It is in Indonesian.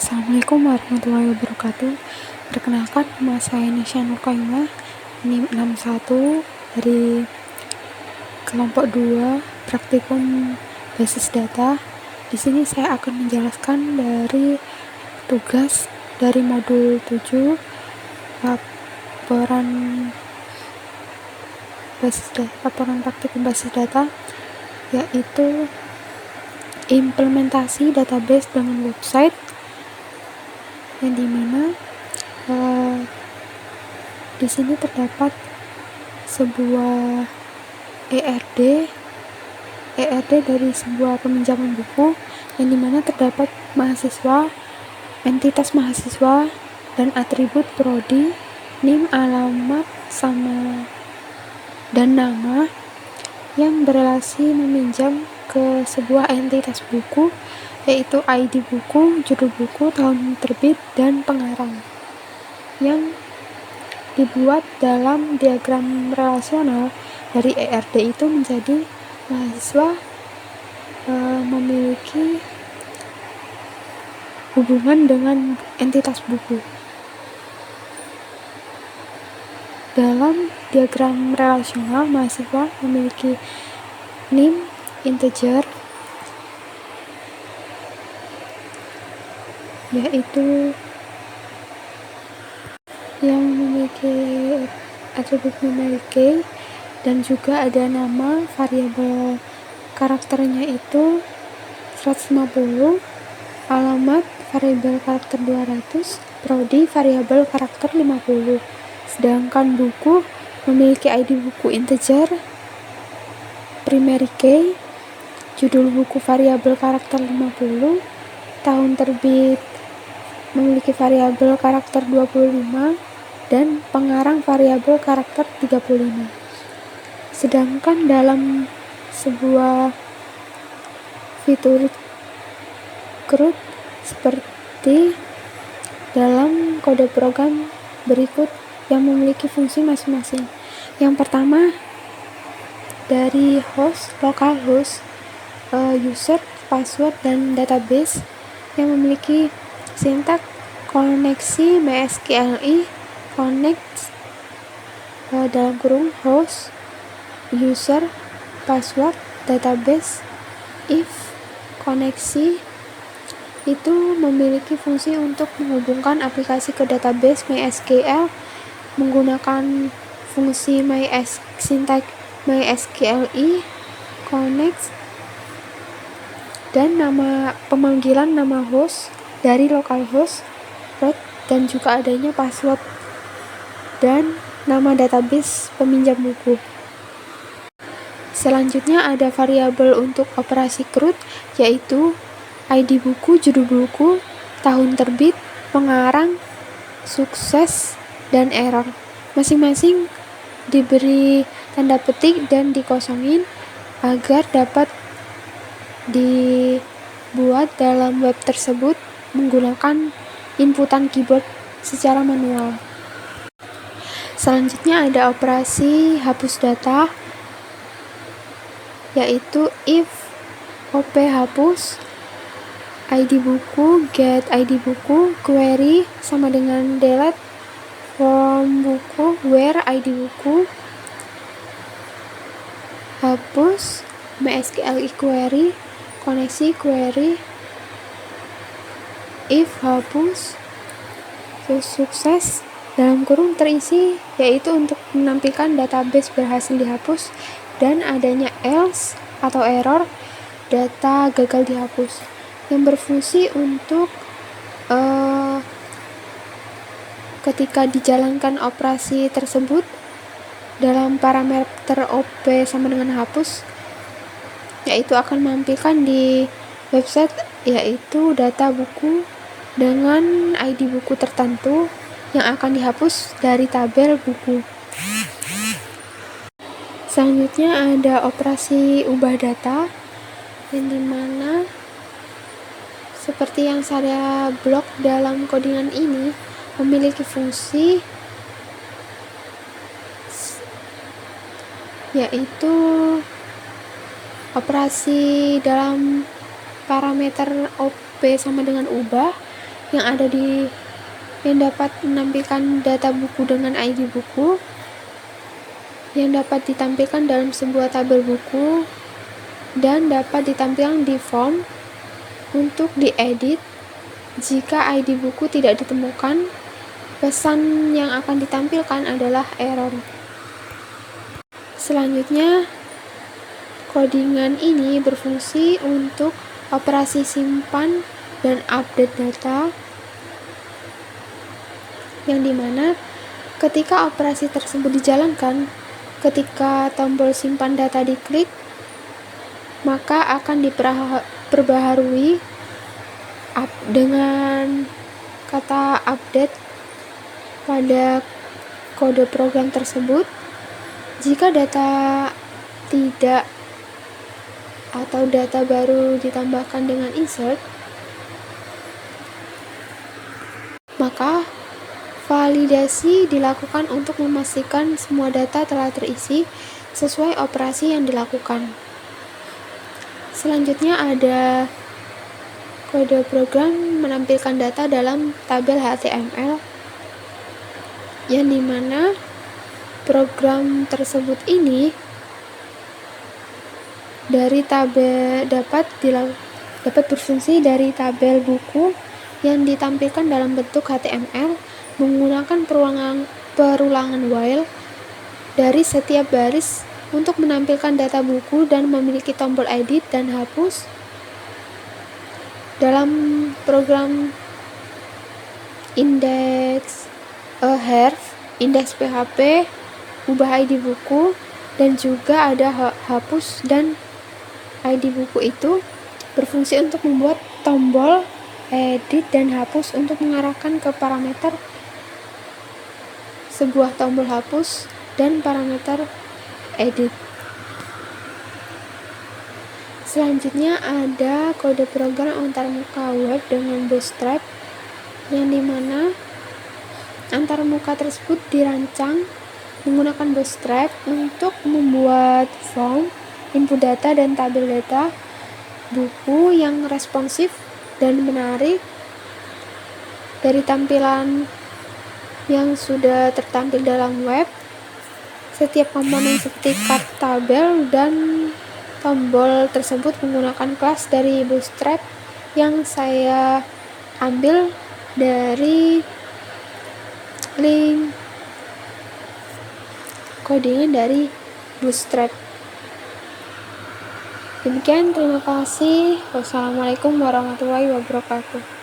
Assalamualaikum warahmatullahi wabarakatuh. Perkenalkan, nama saya Nisha Nurkaimah, NIM 61 dari kelompok 2 praktikum basis data. Di sini saya akan menjelaskan dari tugas dari modul 7 laporan praktikum basis data, yaitu implementasi database dengan website, yang dimana di sini terdapat sebuah ERD dari sebuah peminjaman buku, yang dimana terdapat mahasiswa, entitas mahasiswa, dan atribut prodi, NIM, alamat, dan nama yang berelasi meminjam ke sebuah entitas buku, yaitu ID buku, judul buku, tahun terbit, dan pengarang, yang dibuat dalam diagram relasional. Dari ERD itu menjadi mahasiswa memiliki hubungan dengan entitas buku. Dalam diagram relasional, mahasiswa memiliki NIM integer, yaitu yang memiliki atribut numerik key, dan juga ada nama variabel karakternya itu 150, alamat variabel karakter 200, prodi variabel karakter 50. Sedangkan buku memiliki ID buku integer, primary key, judul buku variabel karakter 50, tahun terbit memiliki variabel karakter 25, dan pengarang variabel karakter 35. Sedangkan dalam sebuah fitur CRUD seperti dalam kode program berikut yang memiliki fungsi masing-masing. Yang pertama, dari host, localhost, user, password, dan database, yang memiliki sintak koneksi MySQLi, connect dalam kurung host, user, password, database. If koneksi itu memiliki fungsi untuk menghubungkan aplikasi ke database MySQL menggunakan fungsi sintak MySQLi, connect, dan nama pemanggilan nama host dari localhost, root, dan juga adanya password dan nama database peminjam buku. Selanjutnya ada variabel untuk operasi CRUD, yaitu ID buku, judul buku, tahun terbit, pengarang, sukses, dan error. Masing-masing diberi tanda petik dan dikosongin agar dapat dibuat dalam web tersebut menggunakan inputan keyboard secara manual. Selanjutnya ada operasi hapus data, yaitu if op hapus ID buku, get ID buku, query sama dengan delete from buku, where ID buku, hapus MySQLi query, koneksi query, if hapus sukses dalam kurung terisi, yaitu untuk menampilkan database berhasil dihapus, dan adanya else atau error, data gagal dihapus, yang berfungsi untuk ketika dijalankan operasi tersebut dalam parameter op sama dengan hapus, yaitu akan menampilkan di website yaitu data buku dengan ID buku tertentu yang akan dihapus dari tabel buku. Selanjutnya ada operasi ubah data, yang dimana seperti yang saya blok dalam codingan ini memiliki fungsi yaitu operasi dalam parameter op sama dengan ubah, yang dapat menampilkan data buku dengan ID buku, yang dapat ditampilkan dalam sebuah tabel buku, dan dapat ditampilkan di form untuk diedit. Jika ID buku tidak ditemukan, pesan yang akan ditampilkan adalah error. Selanjutnya, codingan ini berfungsi untuk operasi simpan dan update data, yang dimana ketika operasi tersebut dijalankan, ketika tombol simpan data diklik, maka akan diperbaharui dengan kata update pada kode program tersebut. Jika data tidak atau data baru ditambahkan dengan insert, maka validasi dilakukan untuk memastikan semua data telah terisi sesuai operasi yang dilakukan. Selanjutnya ada kode program menampilkan data dalam tabel HTML, yang dimana program tersebut ini dari tabel dapat berfungsi dari tabel buku yang ditampilkan dalam bentuk HTML menggunakan perulangan while dari setiap baris untuk menampilkan data buku dan memiliki tombol edit dan hapus. Dalam program index PHP, ubah ID buku, dan juga ada hapus, dan ID buku itu berfungsi untuk membuat tombol edit dan hapus untuk mengarahkan ke parameter sebuah tombol hapus dan parameter edit. Selanjutnya ada kode program antarmuka web dengan Bootstrap, yang dimana antarmuka tersebut dirancang menggunakan Bootstrap untuk membuat form, input data, dan tabel data buku yang responsif dan menarik dari tampilan yang sudah tertampil dalam web. Setiap komponen seperti cut tabel dan tombol tersebut menggunakan kelas dari Bootstrap yang saya ambil dari link codingan dari Bootstrap. Demikian, terima kasih. Wassalamualaikum warahmatullahi wabarakatuh.